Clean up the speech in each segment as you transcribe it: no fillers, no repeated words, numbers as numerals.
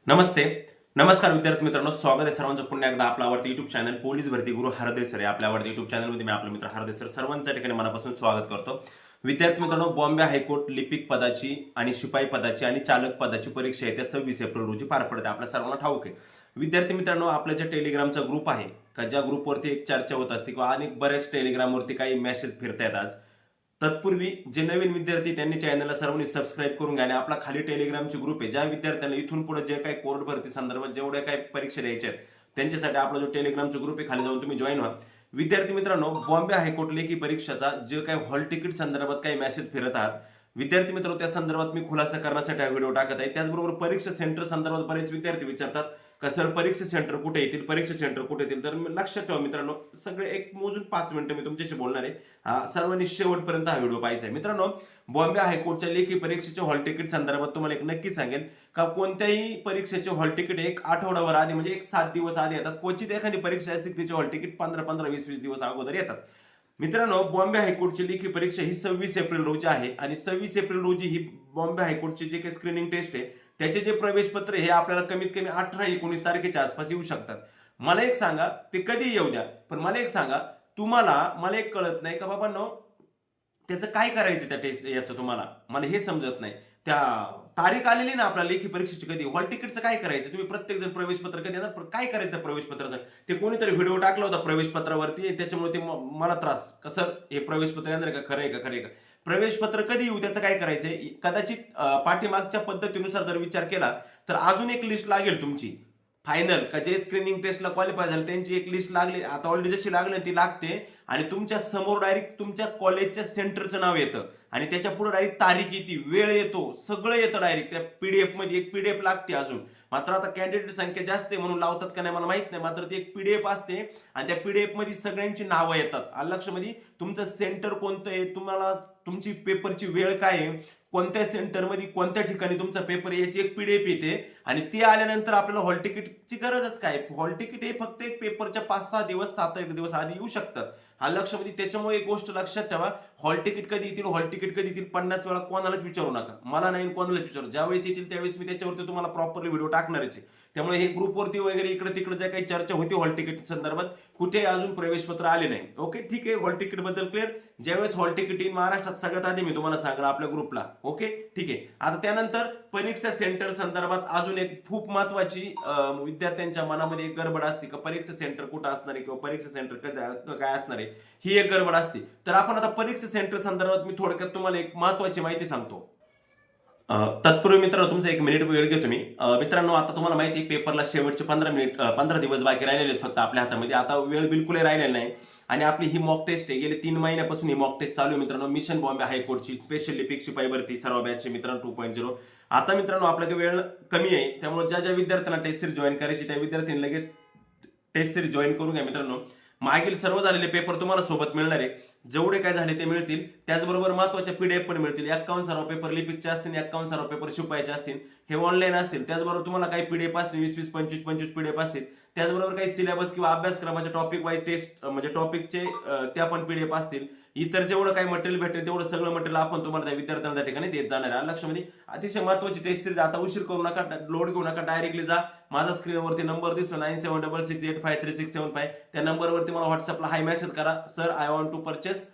नमस्ते. नमस्कार विद्यार्थी मित्रांनो, स्वागत आहे सर्वांचं पुन्हा एकदा आपला आवडतं YouTube चॅनल पोलीस भरती गुरु हरदे सर आहे. आपल्या आवडत्या YouTube चॅनलमध्ये मी आपला मित्र हरदे सर सर्वांच्या ठिकाणी मनापासून स्वागत करतो. विद्यार्थी मित्रांनो, बॉम्बे हायकोर्ट लिपिक पदाची आणि शिपाई पदाची आणि चालक पदाची परीक्षा येत्या 26 एप्रिल रोजी पार पडते. आपल्या सर्वांना ठाऊक आहे. विद्यार्थी मित्रांनो, आपला जे टेलिग्रामचा ग्रुप आहे, का ज्या ग्रुपवरती एक चर्चा होत असते किंवा अनेक बऱ्याच टेलिग्रामवरती काही मेसेज फिरतायत आज. तत्पूर्वी जे नवीन विद्यार्थी त्यांनी चॅनलला सर्वांनी सबस्क्राईब करून घ्या आणि आपला खाली टेलिग्रामचे ग्रुप आहे. ज्या विद्यार्थ्यांना इथून पुढे जे काही कोर्ट भरती संदर्भात जेवढ्या काही परीक्षा द्यायच्या आहेत त्यांच्यासाठी आपला जो टेलिग्रामचा ग्रुप आहे खाली जाऊन तुम्ही जॉईन व्हा. विद्यार्थी मित्रांनो, बॉम्बे हायकोर्ट लेखी परीक्षाचा जे काही हॉल तिकीट संदर्भात काही मेसेज फिरत आहात विद्यार्थी मित्रांनो, त्या संदर्भात मी खुलासा करण्यासाठी हा व्हिडिओ टाकत आहे. त्याचबरोबर परीक्षा सेंटर संदर्भात बरेच विद्यार्थी विचारतात का सर परीक्षा सेंटर कुठे येतील, परीक्षा सेंटर कुठे येतील. तर लक्षात ठेवा मित्रांनो, सगळे एक मोजून 5 मिनिटं मी तुमच्याशी बोलणार आहे. सर्वांनी शेवटपर्यंत हा व्हिडिओ पाहायचा आहे. मित्रांनो, बॉम्बे हायकोर्टच्या लेखी परीक्षेच्या हॉल तिकीट संदर्भात तुम्हाला एक नक्की सांगेन का कोणत्याही परीक्षेचे हॉल तिकीट एक आठवडाभर आधी म्हणजे एक 7 दिवस आधी येतात. क्वचित एखादी परीक्षा असते तिचे हॉल तिकीट 15-15, 20-20 दिवस अगोदर येतात. मित्रांनो, बॉम्बे हायकोर्टची लेखी परीक्षा ही 26 एप्रिल रोजी आहे आणि 26 एप्रिल रोजी ही बॉम्बे हायकोर्टची जे काही स्क्रीनिंग टेस्ट आहे त्याचे जे प्रवेश पत्र हे आपल्याला कमीत कमी 18-19 तारखेच्या आसपास येऊ शकतात. मला एक सांगा, ते कधी येऊ द्या, पण मला एक सांगा, मला एक कळत नाही का बाबांनो, त्याचं काय करायचं त्या टेस्ट याचं तुम्हाला मला हे समजत नाही. त्या तारीख आलेली ना आपल्या लेखी परीक्षेची कधी हॉल तिकीटचं काय करायचं, तुम्ही प्रत्येक जण प्रवेश पत्र कधी येणार काय करायचं त्या प्रवेश पत्राचं. ते कोणीतरी व्हिडिओ टाकला होता प्रवेश पत्रावरती, त्याच्यामुळे ते मला त्रास कसं हे प्रवेश पत्र येणार का, खरं आहे का, खरं आहे का. प्रवेश पत्र कधी येऊ त्याचं काय करायचंय. कदाचित पाठीमागच्या पद्धतीनुसार जर विचार केला तर अजून एक लिस्ट लागेल तुमची फायनल का जे स्क्रीनिंग टेस्टला क्वालिफाय झाले त्यांची एक लिस्ट लागली. आता ऑलरेडी जशी लागली ती लागते आणि तुमच्या समोर डायरेक्ट तुमच्या कॉलेजच्या सेंटरचं नाव येतं आणि त्याच्या पुढे डायरेक्ट तारीख येते, वेळ येतो, सगळं येतं डायरेक्ट त्या पीडीएफ मध्ये. एक पीडीएफ लागते अजून. मात्र आता कॅन्डिडेट संख्या जास्त आहे म्हणून लावतात का नाही मला माहित नाही, मात्र ती एक पीडीएफ असते आणि त्या पीडीएफ मध्ये सगळ्यांची नावं येतात. लक्षमध्ये तुमचं सेंटर कोणतं आहे, तुम्हाला तुमची पेपरची वेळ काय आहे, कोणत्या सेंटरमध्ये कोणत्या ठिकाणी तुमचा पेपर याची एक पीडीएफ येते आणि ते आल्यानंतर आपल्याला हॉल तिकीटची गरजच काय. हॉल तिकीट हे फक्त एक पेपरच्या 5-6 दिवस 7-8 दिवस आधी येऊ शकतात. लक्षमध्ये त्याच्यामुळे एक गोष्ट लक्षात ठेवा, हॉल तिकीट कधी येतील, हॉल तिकीट कधी येतील 50 वेळा कोणालाच विचारू नका. मला नाही कोणालाच विचारू. ज्यावेळेस येतील त्यावेळेस मी त्याच्यावरती तुम्हाला प्रॉपरली व्हिडिओ टाकणारच आहे. त्यामुळे हे ग्रुपवरती वगैरे इकडे तिकडे ज्या काही चर्चा होती हॉल तिकीट संदर्भात कुठे अजून प्रवेश पत्र आले नाही. ओके ठीक आहे, हॉल तिकीट बद्दल क्लिअर. ज्यावेळेस हॉल तिकीट येईल महाराष्ट्रात सगळ्यात आधी मी तुम्हाला सांगणार आपल्या ग्रुपला. ओके ठीक आहे. आता त्यानंतर परीक्षा सेंटर संदर्भात अजून एक खूप महत्वाची विद्यार्थ्यांच्या मनामध्ये एक गडबड असते का परीक्षा सेंटर कुठं असणार आहे किंवा परीक्षा सेंटर काय असणार आहे, ही एक गडबड असते. तर आपण आता परीक्षा सेंटर संदर्भात मी थोडक्यात तुम्हाला एक महत्वाची माहिती सांगतो. तत्पूर्वी मित्रांनो तुमचा 1 मिनिट वेळ घेतो मी. मित्रांनो, आता तुम्हाला माहिती आहे पेपरला शेवटचे 15 दिवस बाकी राहिलेले आहेत फक्त आपल्या हातामध्ये. आता वेळ बिलकुलही राहिलेला नाही आणि आपली ही मॉक टेस्ट आहे. गेले 3 महिन्यापासून ही मॉक टेस्ट चालू आहे मित्रांनो. मिशन बॉम्बे हायकोर्टची स्पेशल लिपिक शिपाई भरती सर्व बॅचचे मित्रांनो 2.0. आता मित्रांनो आपल्याकडे वेळ कमी आहे, त्यामुळे ज्या ज्या विद्यार्थ्यांना टेस्ट सिरीज जॉईन करायची त्या विद्यार्थ्यांनी लगेच टेस्ट सिरीज जॉईन करून घ्या मित्रांनो. मागील सर्व झालेले पेपर तुम्हाला सोबत मिळणार आहे, जेवढे काय झाले ते मिळतील. त्याचबरोबर महत्वाच्या पीडीएफ पण मिळतील. 51 सर्व पेपर लिपिकचे असतील, 51 सर्व पेपर शिपायचे असतील, हे ऑनलाईन असतील. त्याचबरोबर तुम्हाला काही पीडीएफ असतील, 20-20, 25-25 पीडीएफ असतील. त्याचबरोबर काही सिलेबस किंवा अभ्यासक्रमाचे टॉपिक वाईज टेस्ट म्हणजे टॉपिकचे त्या पण पीडीएफ असतील. इतर जेवढं काही मटेरियल भेटेल तेवढं सगळं मटेरियल आपण तुम्हाला त्या विद्यार्थ्यांना त्या ठिकाणी देत जाणार आहे. लक्षमध्ये अतिशय महत्वाची टेस्ट सिरीज. आता उशीर करू नका, लोड घेऊ नका, डायरेक्टली जा. माझा स्क्रीनवरती नंबर दिसतो 9766853675. त्या नंबरवरती मला व्हॉट्सअपला हाय मेसेज करा, sir I want to purchase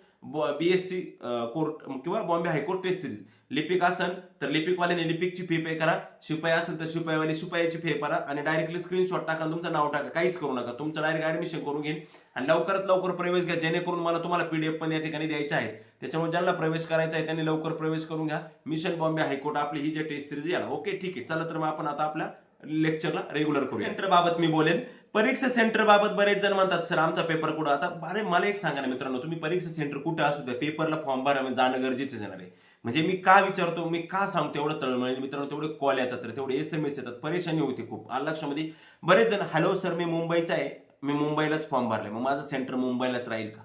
BSc course किंवा बॉम्बे हायकोर्ट टेस्ट सिरीज. लिपिक असेल तर लिपिकवाल्याने लिपिकची फी पे करा, शिपाई असेल तर शिपाईवाले शिपाईची फी करा आणि डायरेक्टली स्क्रीनशॉट टाका, तुमचं नाव टाका, काहीच करू नका. तुमचं डायरेक्ट ऍडमिशन करून घेईन आणि लवकरात लवकर प्रवेश घ्या, जेणेकरून मला तुम्हाला पीडीएफ पण या ठिकाणी द्यायचे आहेत. त्याच्यामुळे ज्यांना प्रवेश करायचा आहे त्यांनी लवकर प्रवेश करून घ्या. मिशन बॉम्बे हायकोर्ट आपली ही जी टेस्ट सिरीज आहे. ओके ठीक आहे, चला तर मग आपण आता आपल्या लेक्चरला रेग्युलर करू. सेंटर बाबत मी बोलेन. परीक्षा सेंटर बाबत बरेच जण म्हणतात सर आमचा पेपर कुठं. आता अरे मला एक सांगा ना मित्रांनो, तुम्ही परीक्षा सेंटर कुठे असू द्या पेपरला फॉर्म भरा जाणं गरजेचं आहे. म्हणजे मी का विचारतो, मी का सांगतो एवढं तळमळ मित्रांनो, तेवढे कॉल येतात तर तेवढे SMS येतात, परेशानी होती खूप. लक्षामध्ये बरेच जण हॅलो सर मी मुंबईचा आहे, मी मुंबईलाच फॉर्म भरलाय, मग माझं सेंटर मुंबईलाच राहील का.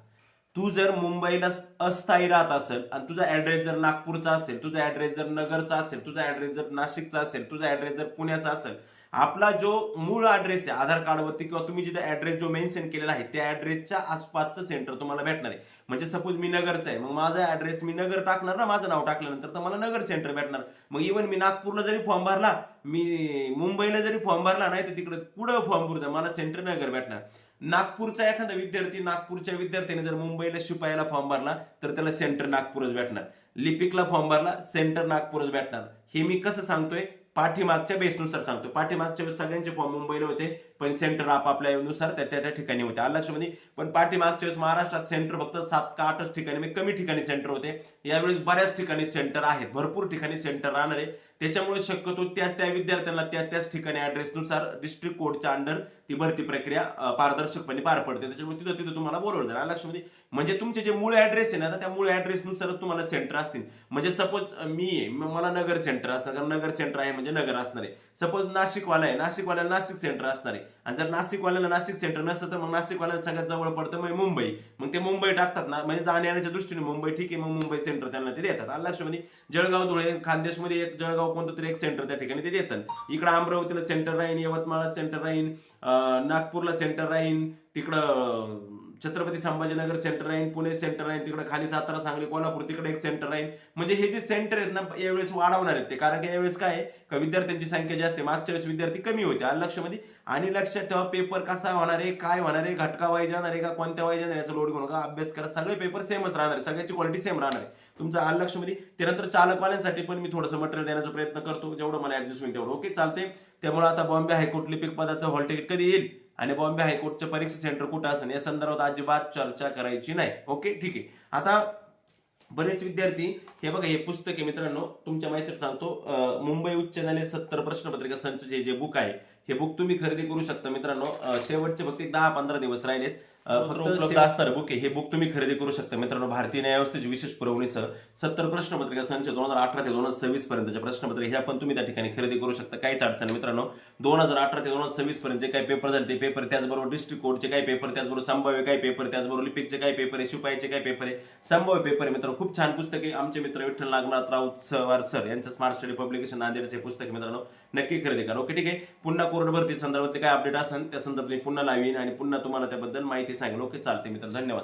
तू जर मुंबईला अस्थायी राहत असेल आणि तुझा ऍड्रेस जर नागपूरचा असेल, तुझा ऍड्रेस जर नगरचा असेल, तुझा ऍड्रेस जर नाशिकचा असेल, तुझा ऍड्रेस जर पुण्याचा असेल, आपला जो मूळ ऍड्रेस आहे आधार कार्डवरती किंवा तुम्ही जिथे ऍड्रेस जो मेन्शन केलेला आहे त्या ऍड्रेसच्या आसपासचं सेंटर तुम्हाला भेटणार आहे. म्हणजे सपोज मी नगरचा आहे, मग माझा ऍड्रेस मी नगर टाकणार ना, माझं नाव टाकल्यानंतर तर मला नगर सेंटर भेटणार. मग इव्हन मी नागपूरला जरी फॉर्म भरला, मी मुंबईला जरी फॉर्म भरला नाही तर तिकडे पुढं फॉर्म भरता मला सेंटर नगर भेटणार. नागपूरचा एखादा विद्यार्थी, नागपूरच्या विद्यार्थ्याने जर मुंबईला शिपायाला फॉर्म भरला तर त्याला सेंटर नागपूरच भेटणार. लिपिकला फॉर्म भरला सेंटर नागपूरच भेटणार. हे मी कसं सांगतोय, पाठीमागच्या बेसनुसार सांगतोय. पाठीमागच्या वेळेस सगळ्यांचे फॉर्म मुंबईला होते, पण सेंटर आपापल्या नुसार त्या त्या ठिकाणी होते. आलं लक्षामध्ये. पण पाठीमागच्या वेळेस महाराष्ट्रात सेंटर फक्त 7 का 8च ठिकाणी, म्हणजे कमी ठिकाणी सेंटर होते. यावेळेस बऱ्याच ठिकाणी सेंटर आहेत, भरपूर ठिकाणी सेंटर राहणार आहे. त्याच्यामुळे शक्यतो त्या विद्यार्थ्यांना त्याच ठिकाणी ऍड्रेसनुसार डिस्ट्रिक्ट कोडच्या अंडर ती भरती प्रक्रिया पारदर्शकपणे पार पडते. त्याच्यामुळे तिथं तुम्हाला बोलवलं जाईल. लक्षामध्ये. म्हणजे तुमचे जे मूळ ऍड्रेस आहे ना, त्या मूळ ऍड्रेसनुसार तुम्हाला सेंटर असतील. म्हणजे सपोज मी आहे, मला नगर सेंटर असणार, कारण नगर सेंटर आहे म्हणजे नगर असणार आहे. सपोज नाशिकवाला आहे, नाशिकवाल्याला नाशिक सेंटर असणार आहे. आणि जर नाशिकवाल्याला नाशिक सेंटर नसतं तर मग नाशिकवाल्याला सगळ्यात जवळ पडतं मग मुंबई. मग ते मुंबई टाकतात ना, म्हणजे जाण्या येण्याच्या दृष्टीने मुंबई ठीक आहे, मग मुंबई सेंटर त्यांना ते देतात. लक्षामध्ये. जळगाव, धुळे, खानदेशमध्ये एक जळगाव कोणतं तरी एक सेंटर त्या ठिकाणी ते देतात. इकडे अमरावतीला सेंटर राहीन, यवतमाळला सेंटर राहीन, नागपूरला सेंटर राहीन, तिकडं छत्रपती संभाजीनगर सेंटर राहीन, पुणे सेंटर राहीन, तिकडे खाली सातारा, सांगली, कोल्हापूर तिकडे एक सेंटर राहीन. म्हणजे हे जे सेंटर आहेत ना, यावेळेस वाढवणार आहेत ते. कारण की यावेळेस काय आहे का विद्यार्थ्यांची संख्या जास्त आहे. मागच्या वेळेस विद्यार्थी कमी होते. लक्षामध्ये. आणि लक्षात ठेवा, पेपर कसा होणार आहे, काय होणार आहे, घटका वाईज जाणार आहे का कोणत्या वाईज जाणार याचा लोड घेऊ नका. अभ्यास करा. सगळे पेपर सेमच राहणार आहे, सगळ्याची क्वालिटी सेम राहणार आहे. तुमचा लक्षामध्ये. त्यानंतर चालकवाल्यांसाठी पण मी थोडंसं मटेरियल देण्याचा प्रयत्न करतो, जेवढं मला ऍडजस्ट होईल तेवढं. ओके, चालते. त्यामुळे आता बॉम्बे हायकोर्ट लिपिक पदाचं हॉल तिकीट कधी येईल आणि बॉम्बे हायकोर्टचं परीक्षा सेंटर कुठं असेल या संदर्भात अजिबात चर्चा करायची नाही. ओके, ठीक आहे. आता बरेच विद्यार्थी, हे बघा हे पुस्तक आहे मित्रांनो, तुमच्या माहितीसाठी सांगतो, मुंबई उच्च न्यायालय 70 प्रश्नपत्रिका संच जे बुक आहे, हे बुक तुम्ही खरेदी करू शकता मित्रांनो. शेवटचे फक्त 10-15 दिवस राहिलेत. फक्त उपलब्ध असणार बुक आहे. हे बुक तुम्ही खरेदी करू शकता मित्रांनो. भारतीय न्यायव्यवस्थेची विशेष पुरवणीसह 70 प्रश्नपत्रिका संच 2018 ते 2026 पर्यंतच्या प्रश्नपत्रिका ह्या पण तुम्ही त्या ठिकाणी खरेदी करू शकता. काहीच अडचण नाही मित्रांनो. 2018 ते 2026 पर्यंत जे काही पेपर झाले ते पेपर, त्याचबरोबर डिस्ट्रिक्ट कोडचे काही पेपर, त्याचबरोबर संभाव्य काही पेपर, त्याचबरोबर लिपिकचे काही पेपर आहे, शिपाईचे काही पेपर आहे, संभाव्य पेपर आहे मित्रांनो. खूप छान पुस्तक आहे. आमचे मित्र विठ्ठल नागनाथ राऊत सर यांचं स्मार्ट स्टडी पब्लिकेशन नांदेडचे पुस्तक आहे मित्रांनो. नक्की खरेदी करा. ओके, ठीक आहे. पुन्हा कोर्ट भरती संदर्भात काय अपडेट असेल त्या संदर्भात पुन्हा लावीन आणि पुन्हा तुम्हाला त्याबद्दल माहिती सांगेल. ओके, चालते मित्र, धन्यवाद.